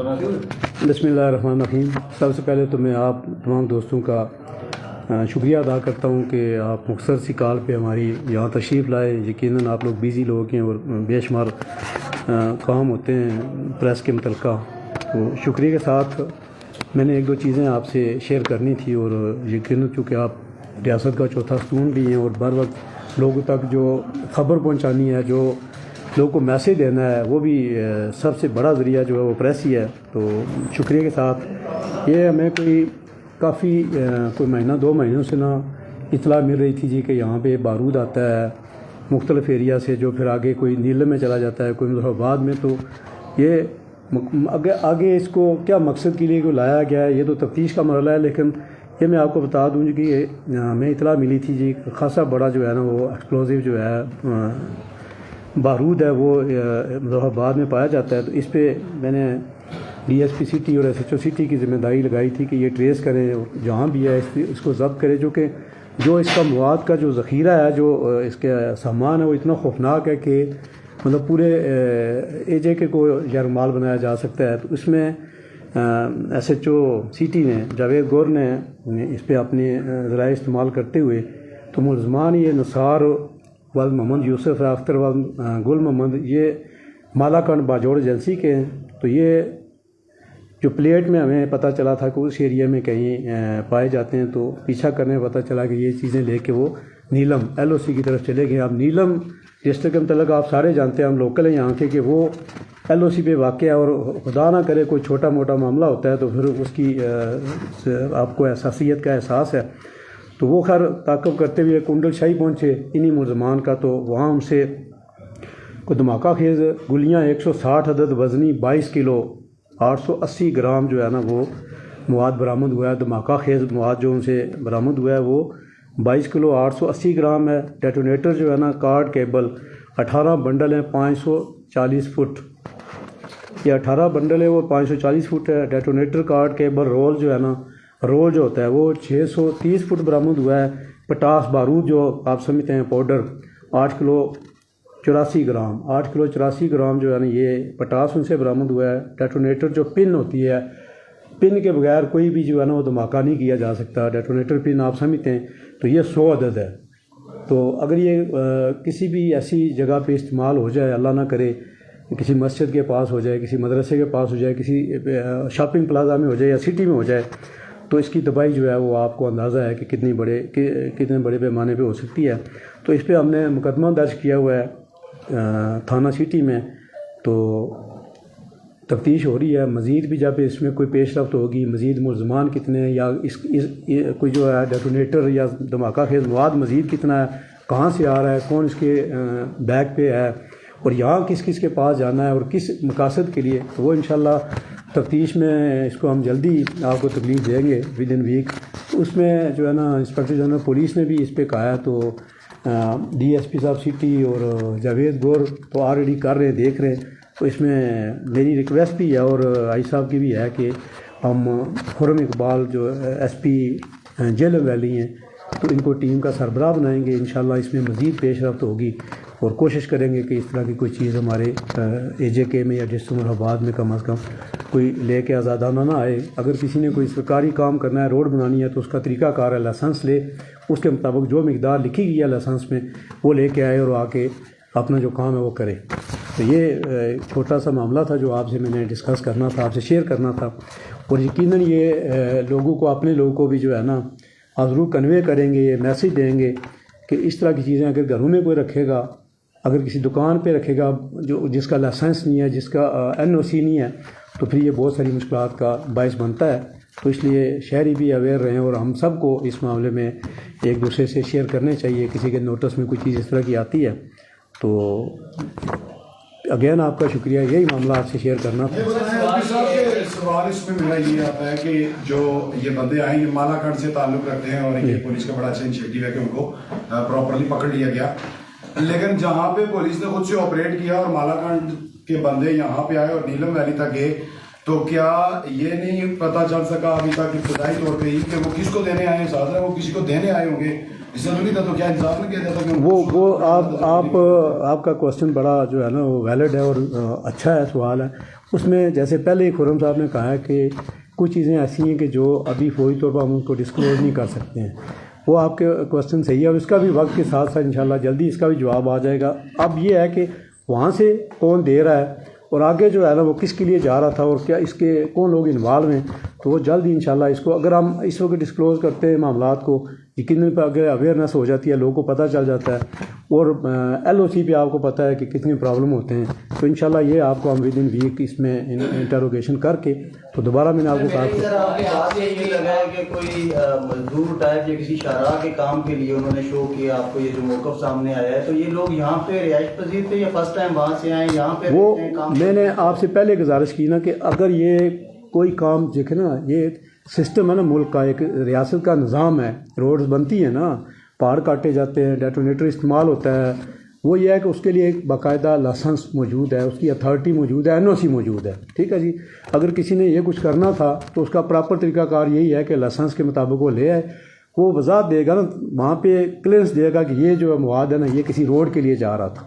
बिस्मिल्लाहिर्रहमानिर्रहीम। सबसे पहले तो मैं आप तमाम दोस्तों का शुक्रिया अदा करता हूँ कि आप मुख्तसर सी कॉल पे हमारी यहाँ तशरीफ़ लाए। यकीनन आप लोग बिज़ी लोग हैं और बेशुमार काम होते हैं प्रेस के मुतल्लिक़। तो शुक्रिया के साथ मैंने एक दो चीज़ें आपसे शेयर करनी थी और यकीनन चूँकि आप रियासत का चौथा स्तून भी हैं और बर वक्त लोगों तक जो ख़बर पहुँचानी है, जो लोगों को मैसेज देना है, वो भी सबसे बड़ा ज़रिया जो है वो प्रेस ही है। तो शुक्रिया के साथ ये हमें काफ़ी कोई महीना 2 महीनों से ना इतला मिल रही थी जी कि यहाँ पे बारूद आता है मुख्तलिफ एरिया से, जो फिर आगे कोई नीलम में चला जाता है, कोई मुजफ्फराबाद में। तो ये आगे इसको क्या मकसद के लिए लाया गया है, ये तो तफ्तीश का मरहला है। लेकिन ये मैं आपको बता दूँ जी कि हमें इतला मिली थी जी खासा बड़ा जो है ना वो एक्सप्लोजिव जो है बारूद है वो मुजफ्फराबाद में पाया जाता है। तो इस पे मैंने DSP सिटी और SHO सिटी की ज़िम्मेदारी लगाई थी कि ये ट्रेस करें, जहाँ भी है इसको ज़ब्त करें। जो इसका मवाद का जो ज़ख़ीरा है, जो इसके सामान है, वो इतना खौफनाक है कि मतलब पूरे AJK को यरगमाल बनाया जा सकता है। तो इसमें SHO सिटी ने जावेद गौर ने इस पर अपने ज़राए इस्तेमाल करते हुए तो मुलज़मान ये नसार वल मोहम्मद यूसुफ अख्तर वल गुल मोहम्मद ये मालाकंड बाजोड़ एजेंसी के हैं। तो ये जो प्लेट में हमें पता चला था कि उस एरिया में कहीं पाए जाते हैं, तो पीछा करने में पता चला कि ये चीज़ें लेके वो नीलम LOC की तरफ चले गए। अब नीलम डिस्ट्रिक्ट के मतलब आप सारे जानते हैं, हम लोकल हैं यहाँ के, कि वो LOC पे वाक़ है और खुदा ना करे कोई छोटा मोटा मामला होता है तो फिर उसकी आपको एहसासियत का एहसास है। तो वो खैर ताक़ब करते हुए कुंडल शाही पहुँचे इन्हीं मुलज़मान का। तो वहाँ उनसे को धमाका खेज़ गुलियाँ 160 अदद वज़नी 22 किलो 880 ग्राम जो है ना वो मवाद बरामद हुआ है। धमाका खेज़ मवाद जो उनसे बरामद हुआ है वो 22 किलो 880 ग्राम है। डेटोनेटर जो है ना कार्ड केबल 18 बंडल हैं 540 फुट, ये 18 बंडल है वो 540 फुट है। डेटोनेटर कार्ड केबल रोल जो है ना, रोल जो होता है वो 630 फुट बरामद हुआ है। पटास बारूद जो आप समझते हैं पाउडर 8 किलो 84 ग्राम जो है ना ये पटास उनसे बरामद हुआ है। डेटोनेटर जो पिन होती है, पिन के बगैर कोई भी जो है ना वो धमाका नहीं किया जा सकता। डेटोनेटर पिन आप समझते हैं, तो ये 100 अदद है। तो अगर ये किसी भी ऐसी जगह पे इस्तेमाल हो जाए, अल्लाह ना करे किसी मस्जिद के पास हो जाए, किसी मदरसे के पास हो जाए, किसी शॉपिंग प्लाजा में हो जाए या सिटी में हो जाए, तो इसकी तबाही जो है वो आपको अंदाज़ा है कि कितने बड़े पैमाने पे हो सकती है। तो इस पे हमने मुकदमा दर्ज किया हुआ है थाना सिटी में। तो तफ्तीश हो रही है। मज़ीद भी जब इसमें कोई पेशरफ्त होगी, मज़ीद मुलज़मान कितने हैं या कोई जो है डेटोनेटर या धमाका खेज़ मवाद मज़ीद कितना है, कहाँ से आ रहा है, कौन इसके बैग पे है और यहाँ किस किस के पास जाना है और किस मकासद के लिए, तो वो इंशाल्लाह तफ्तीश में इसको हम जल्दी आपको तकलीफ देंगे विद इन वीक। उसमें जो है ना इंस्पेक्टर जनरल पुलिस ने भी इस पे कहा है। तो DSP साहब सिटी और जावेद गौर तो ऑलरेडी कर रहे हैं, देख रहे हैं। तो इसमें मेरी रिक्वेस्ट भी है और आई साहब की भी है कि हम खुर्रम इकबाल जो SP जेलम वैली हैं, तो इनको टीम का सरबराह बनाएंगे। इंशाल्लाह इसमें मज़ीद पेशरफ्त होगी और कोशिश करेंगे कि इस तरह की कोई चीज़ हमारे AJK में या डिस्ट्रिक्ट मुजफ्फराबाद में कम अज़ कम कोई लेके आज़ादाना ना आए। अगर किसी ने कोई सरकारी काम करना है, रोड बनानी है, तो उसका तरीक़ाकार है लाइसेंस ले, उसके मुताबिक जो मिकदार लिखी गई है लाइसेंस में वो लेके आए और आके अपना जो काम है वो करे। तो ये छोटा सा मामला था जो आपसे मैंने डिस्कस करना था, आपसे शेयर करना था। और यकीनन ये लोगों को, अपने लोगों को भी जो है ना आप ज़रूर कन्वे करेंगे, ये मैसेज देंगे कि इस तरह की चीज़ें अगर घरों में कोई रखेगा, अगर किसी दुकान पे रखेगा जो जिसका लाइसेंस नहीं है, जिसका NOC नहीं है, तो फिर ये बहुत सारी मुश्किलात का बायस बनता है। तो इसलिए शहरी भी अवेयर रहें और हम सब को इस मामले में एक दूसरे से शेयर करने चाहिए। किसी के नोटिस में कोई चीज़ इस तरह की आती है तो अगेन आपका शुक्रिया, यही मामला आपसे शेयर करना था। सवाल इसमें मेरा ये आता है कि जो ये बंदे आए ये मालाकंड से ताल्लुक़ रखते हैं और ये पुलिस का बड़ा अच्छा इनिशिएटिव है कि उनको प्रॉपरली पकड़ लिया गया। लेकिन जहाँ पे पुलिस ने खुद से ऑपरेट किया और मालाकंड के बंदे यहाँ पे आए और नीलम वैली तक गए, तो क्या ये नहीं पता चल सका अभी तक इब्तदाई तौर पे ही कि वो किसको देने आए हैं? साथ वो किसी को देने आए होंगे اس سے نہیں تھا تو کیا انصاف نہیں کیا جاتا کہ وہ آپ کا کوشچن بڑا جو ہے نا وہ ویلڈ ہے اور اچھا ہے سوال ہے. اس میں جیسے پہلے ہی خرم صاحب نے کہا ہے کہ کچھ چیزیں ایسی ہیں کہ جو ابھی فوری طور پر ہم ان کو ڈسکلوز نہیں کر سکتے ہیں. وہ آپ کے کوشچن صحیح ہے اور اس کا بھی وقت کے ساتھ ساتھ انشاءاللہ جلدی اس کا بھی جواب آ جائے گا. اب یہ ہے کہ وہاں سے کون دے رہا ہے اور آگے جو ہے نا وہ کس کے لیے جا رہا تھا اور کیا اس کے کون لوگ انوالو ہیں, تو وہ جلد ہی انشاءاللہ اس کو اگر ہم اس وقت ڈسکلوز کرتے ہیں معاملات کو, یقیناً اگر اویئرنیس ہو جاتی ہے, لوگوں کو پتہ چل جاتا ہے اور LOC پہ آپ کو پتہ ہے کہ کتنی پرابلم ہوتے ہیں, تو انشاءاللہ یہ آپ کو ہم ود ان ویک اس میں انٹروگیشن کر کے تو دوبارہ میں نے آپ کو کہا کہ آپ کی بات یہ لگا ہے کہ کوئی مزدور ٹائپ یا کسی شاہراہ کے کام کے لیے انہوں نے شو کیا آپ کو, یہ جو موقف سامنے آیا ہے, تو یہ لوگ یہاں پہ رہائش پذیر تھے یا فرسٹ ٹائم وہاں سے آئے یہاں پہ وہ کام؟ میں نے آپ سے پہلے گزارش کی نا کہ اگر یہ کوئی کام دیکھے نا, یہ سسٹم ہے نا ملک کا, ایک ریاست کا نظام ہے, روڈز بنتی ہیں نا, پہاڑ کاٹے جاتے ہیں, ڈیٹونیٹر استعمال ہوتا ہے, وہ یہ ہے کہ اس کے لیے ایک باقاعدہ لائسنس موجود ہے, اس کی اتھارٹی موجود ہے, NOC موجود ہے. ٹھیک ہے جی, اگر کسی نے یہ کچھ کرنا تھا تو اس کا پراپر طریقہ کار یہی ہے کہ لائسنس کے مطابق وہ لے آئے, وہ وضاحت دے گا نا, وہاں پہ کلیئرنس دے گا کہ یہ جو مواد ہے نا یہ کسی روڈ کے لیے جا رہا تھا.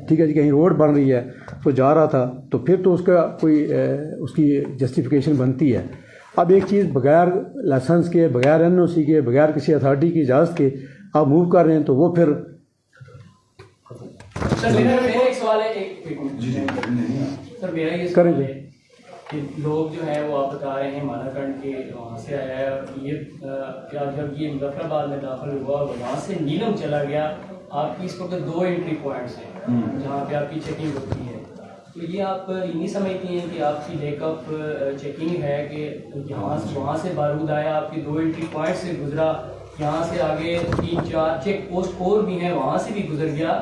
ٹھیک ہے جی, کہیں روڈ بن رہی ہے تو جا رہا تھا, تو پھر تو اس کا کوئی اس کی جسٹیفیکیشن بنتی ہے. اب ایک چیز بغیر لائسنس کے, بغیر NOC کے, بغیر کسی اتھارٹی کی اجازت کے آپ موو کر رہے ہیں تو وہ پھر سر میرا ایک سوال ہے, سر میرا یہ سوال ہے کہ لوگ جو ہیں وہ آپ بتا رہے ہیں مالا کنڈ کے وہاں سے آیا ہے, یہ کیا جب یہ مظفر آباد میں داخل ہوا اور وہاں سے نیلم چلا گیا, آپ کی اس وقت 2 انٹری پوائنٹس ہیں جہاں پہ آپ کی چیکنگ ہوتی ہے, تو یہ آپ یہ نہیں سمجھتی ہیں کہ آپ کی لیک آف چیکنگ ہے کہ وہاں سے بارود آیا, آپ کی 2 انٹری پوائنٹ سے گزرا, یہاں سے آگے 3-4 چیک پوسٹ اور بھی ہیں وہاں سے بھی گزر گیا,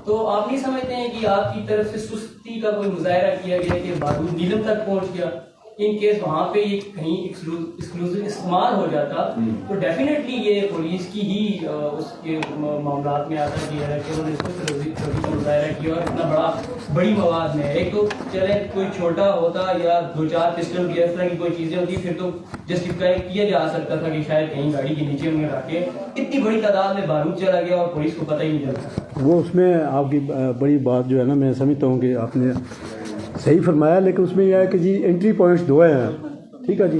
تو آپ نہیں سمجھتے ہیں کہ آپ کی طرف سے سستی کا کوئی مظاہرہ کیا گیا کہ بارود نیلم تک پہنچ گیا؟ ان کیس وہاں پہ یہ کہیں ایکسکلوزیو استعمال ہو جاتا تو ڈیفینیٹلی یہ پولیس کی ہی اس کے معاملات میں آتا کہ انہوں نے اس کو مظاہرہ کیا اور اتنا بڑی مواد میں. ایک تو چلے کوئی چھوٹا ہوتا یا 2-4 پسٹل کی اس طرح کی کوئی چیزیں ہوتی پھر تو جسٹیفائی کیا جا سکتا تھا کہ شاید کہیں گاڑی کے نیچے انہیں رکھ کے, اتنی بڑی تعداد میں بارود چلا گیا اور پولیس کو پتہ ہی نہیں چلتا. وہ اس میں آپ کی بڑی بات جو ہے نا, میں سمجھتا ہوں کہ آپ نے صحیح فرمایا, لیکن اس میں یہ ہے کہ جی انٹری پوائنٹس 2 ہیں. ٹھیک ہے جی,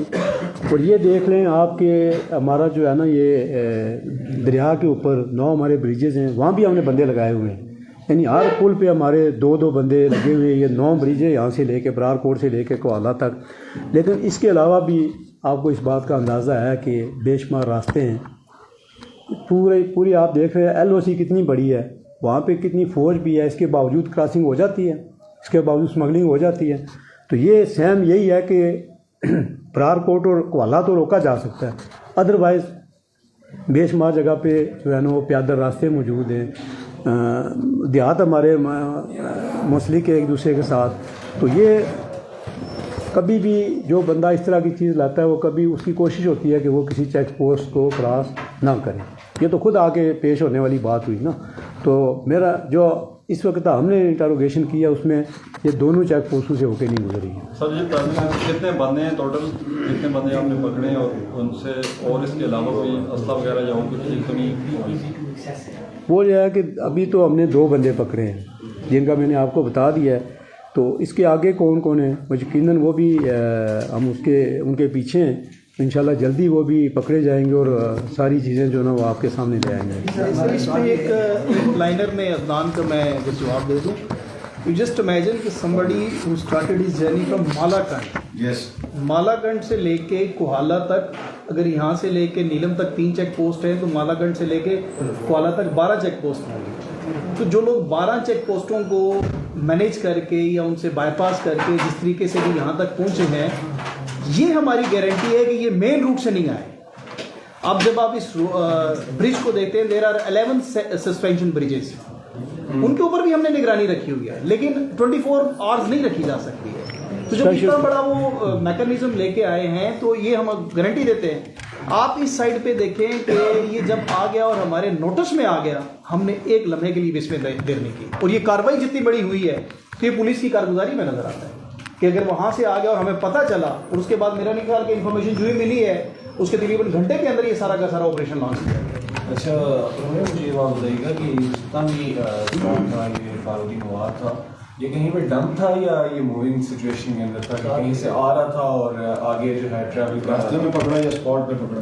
اور یہ دیکھ لیں آپ کہ ہمارا جو ہے نا یہ دریا کے اوپر 9 ہمارے بریجز ہیں, وہاں بھی ہم نے بندے لگائے ہوئے ہیں, یعنی ہر پل پہ ہمارے 2 بندے لگے ہوئے ہیں. یہ 9 بریج ہیں یہاں سے لے کے برار کوٹ سے لے کے کوالہ تک. لیکن اس کے علاوہ بھی آپ کو اس بات کا اندازہ ہے کہ بے شمار راستے ہیں پوری آپ دیکھ رہے ہیں. LOC کتنی بڑی ہے, وہاں پہ کتنی فوج بھی ہے, اس کے باوجود کراسنگ ہو جاتی ہے, اس کے باوجود اسمگلنگ ہو جاتی ہے. تو یہ سیم یہی ہے کہ برار کوٹ اور کوالہ تو روکا جا سکتا ہے, ادروائز بے شمار جگہ پہ جو ہے نا وہ پیادل راستے موجود ہیں, دیہات ہمارے منسلک ہے ایک دوسرے کے ساتھ. تو یہ کبھی بھی جو بندہ اس طرح کی چیز لاتا ہے وہ کبھی اس کی کوشش ہوتی ہے کہ وہ کسی چیک پوسٹ کو کراس نہ کرے. یہ تو خود آگے پیش ہونے والی بات ہوئی نا. تو میرا جو اس وقت ہم نے انٹروگیشن کیا اس میں یہ دونوں چیک پوسٹوں سے ہو کے نہیں گزری ہیں. سر یہ کتنے بندے ہیں ٹوٹل, کتنے بندے آپ نے پکڑے ہیں اور ان سے اور اس کے علاوہ کوئی اسلحہ وغیرہ یا کچھ کمی؟ وہ یہ ہے کہ ابھی تو ہم نے 2 بندے پکڑے ہیں جن کا میں نے آپ کو بتا دیا ہے. تو اس کے آگے کون کون ہیں وہ یقیناً وہ بھی ہم ان کے پیچھے ہیں. انشاءاللہ جلدی وہ بھی پکڑے جائیں گے اور ساری چیزیں جو نا وہ آپ کے سامنے لے آئیں گے. سر اس میں ایک لائنر میں عدنان کا میں اگر جواب دے دوں, یو جسٹ امیجن کہ somebody who started his journey from Malakand, Malakand سے لے کے کوہالہ تک, اگر یہاں سے لے کے نیلم تک 3 چیک پوسٹ ہیں تو مالاکنڈ سے لے کے کوہالہ تک 12 چیک پوسٹ ہوں گے. تو جو لوگ 12 چیک پوسٹوں کو مینیج کر کے یا ان سے بائی پاس کر کے جس طریقے سے بھی یہاں تک پہنچے ہیں, یہ ہماری گارنٹی ہے کہ یہ مین روٹ سے نہیں آئے. اب جب آپ اس برج کو دیکھتے ہیں, دیر آر 11 سسپینشن بریجز, ان کے اوپر بھی ہم نے نگرانی رکھی ہوئی ہے, لیکن 24 آورز نہیں رکھی جا سکتی ہے. تو جب اتنا بڑا وہ میکانزم لے کے آئے ہیں تو یہ ہم گارنٹی دیتے ہیں. آپ اس سائڈ پہ دیکھیں کہ یہ جب آ گیا اور ہمارے نوٹس میں آ گیا, ہم نے ایک لمحے کے لیے بھی اس میں دیر نہیں کی. اور یہ کارروائی جتنی بڑی ہوئی ہے تو یہ پولیس کی کارگزاری میں نظر آتا ہے کہ اگر وہاں سے آ گیا اور ہمیں پتہ چلا, اور اس کے بعد میرا نہیں خیال کہ انفارمیشن جو ہی ملی ہے اس کے تقریباً گھنٹے کے اندر یہ سارا کا سارا آپریشن لانچ کیا گیا. अच्छा, उन्होंने मुझे ये बात बताइएगा कि जितना भी सामान था, ये बारूदी मवाद था, ये कहीं पे डंप था या ये मूविंग सिचुएशन के अंदर था कि कहीं से आ रहा था और आगे जो है ट्रैवल कर रहा रास्ते था? में पकड़ा या स्पॉट पे पकड़ा?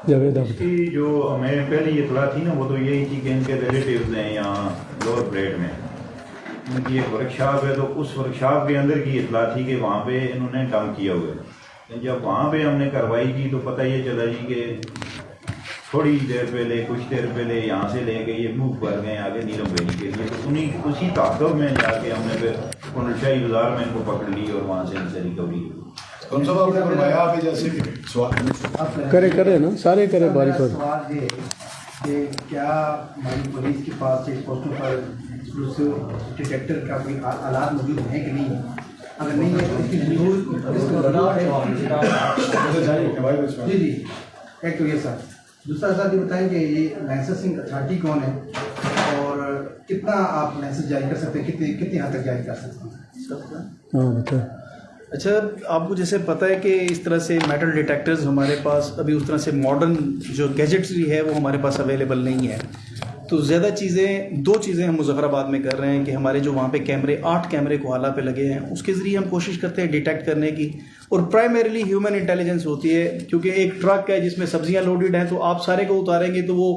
जावेद आप इसकी जो हमें पहले ये इतला थी ना, वो तो यही थी कि इनके रिलेटिव्स हैं यहाँ लोअर ब्रेड में, उनकी एक वर्कशॉप है, तो उस वर्कशॉप के अंदर की इतला थी कि वहाँ पे इन्होंने काम किया हुआ है। जब वहाँ पे हमने कार्रवाई की तो पता ये चला जी कि थोड़ी देर पहले, कुछ देर पहले यहाँ से लेके ये मूव कर गए आगे नीलम वैली के लिए, तो उसी ताकत में जाके हमने फिर पुनशाही बाजार में इनको पकड़ ली और वहाँ से इनसे रिकवरी की। कौन सा आपने फरमाया आप जैसे सवाल करे ना, सारे करे बारी पर। सवाल ये है कि क्या हमारी पुलिस के पास चेक पोस्टों पर डिटेक्टर का कोई आलात मौजूद है कि नहीं है? अगर नहीं है तो इसकी जी जी, एक तो ये सर। दूसरा सर ये बताएं कि ये लाइसेंसिंग अथॉरिटी कौन है और कितना आप लाइसेंस जारी कर सकते हैं, कितनी हद तक जारी कर सकते हैं? हाँ बता। अच्छा, आपको जैसे पता है कि इस तरह से मेटल डिटेक्टर्स हमारे पास अभी उस तरह से मॉडर्न जो गैजेट्स भी है वो हमारे पास अवेलेबल नहीं है। तो ज़्यादा चीज़ें, दो चीज़ें हम मुज़फ़्फ़राबाद में कर रहे हैं कि हमारे जो वहाँ पे कैमरे 8 कैमरे कोहाला पे लगे हैं, उसके ज़रिए हम कोशिश करते हैं डिटेक्ट करने की। और प्राइमरीली ह्यूमन इंटेलिजेंस होती है, क्योंकि एक ट्रक है जिसमें सब्जियाँ लोडेड हैं, तो आप सारे को उतारेंगे तो वो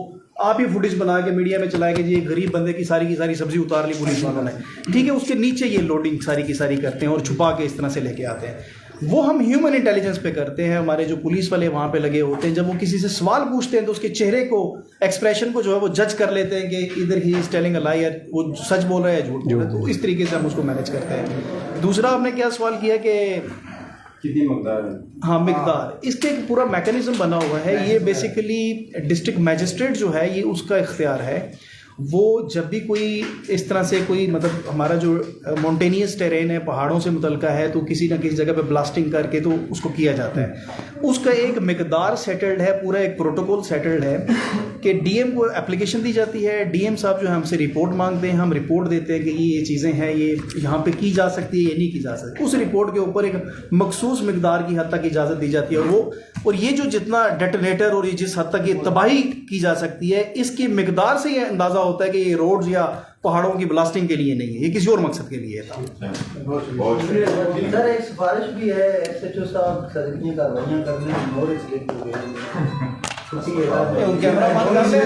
आप ही फुटेज बना के मीडिया में चलाएंगे जी एक गरीब बंदे की सारी सब्जी उतार ली पुलिस वालों ने, ठीक है, उसके नीचे ये लोडिंग सारी की सारी करते हैं और छुपा के इस तरह से लेके आते हैं। वो हम ह्यूमन इंटेलिजेंस पे करते हैं। हमारे जो पुलिस वाले वहाँ पे लगे होते हैं, जब वो किसी से सवाल पूछते हैं तो उसके चेहरे को, एक्सप्रेशन को जो है वो जज कर लेते हैं कि इधर ही इज टेलिंग अ लाई, वो सच बोल रहा है या झूठ बोल रहा है। तो इस तरीके से हम उसको मैनेज करते हैं। दूसरा आपने क्या सवाल किया कि कितनी मकदार है? हाँ, मिकदार, इसके एक पूरा मैकेनिज्म बना हुआ है। ये बेसिकली डिस्ट्रिक्ट मैजिस्ट्रेट जो है ये उसका इख्तियार है। वो जब भी कोई इस तरह से कोई मतलब हमारा जो माउंटेनियस टेरेन है, पहाड़ों से मुतलका है, तो किसी ना किसी जगह पे ब्लास्टिंग करके तो उसको किया जाता है। उसका एक मिकदार सेटल्ड है, पूरा एक प्रोटोकॉल सेटल्ड है कि डीएम को एप्लीकेशन दी जाती है। डीएम साहब जो है हमसे रिपोर्ट मांगते हैं, हम रिपोर्ट देते हैं कि ये चीज़ें हैं, ये यहाँ पे की जा सकती है, ये नहीं की जा सकती। उस रिपोर्ट के ऊपर एक मखसूस मिकदार की हद तक इजाज़त दी जाती है। और ये जो जितना डेटोनेटर और ये जिस हद तक ये तबाही की जा सकती है, इसकी मिकदार से ये अंदाज़ा होता है कि ये रोड्स या पहाड़ों की ब्लास्टिंग के लिए नहीं है, ये किसी और मकसद के लिए था। सर एक सिफारिश भी है एसएचओ साहब, सर इतनी कार्रवाइयाँ कर लें, और इसलिए कैमरा बंद कर ले।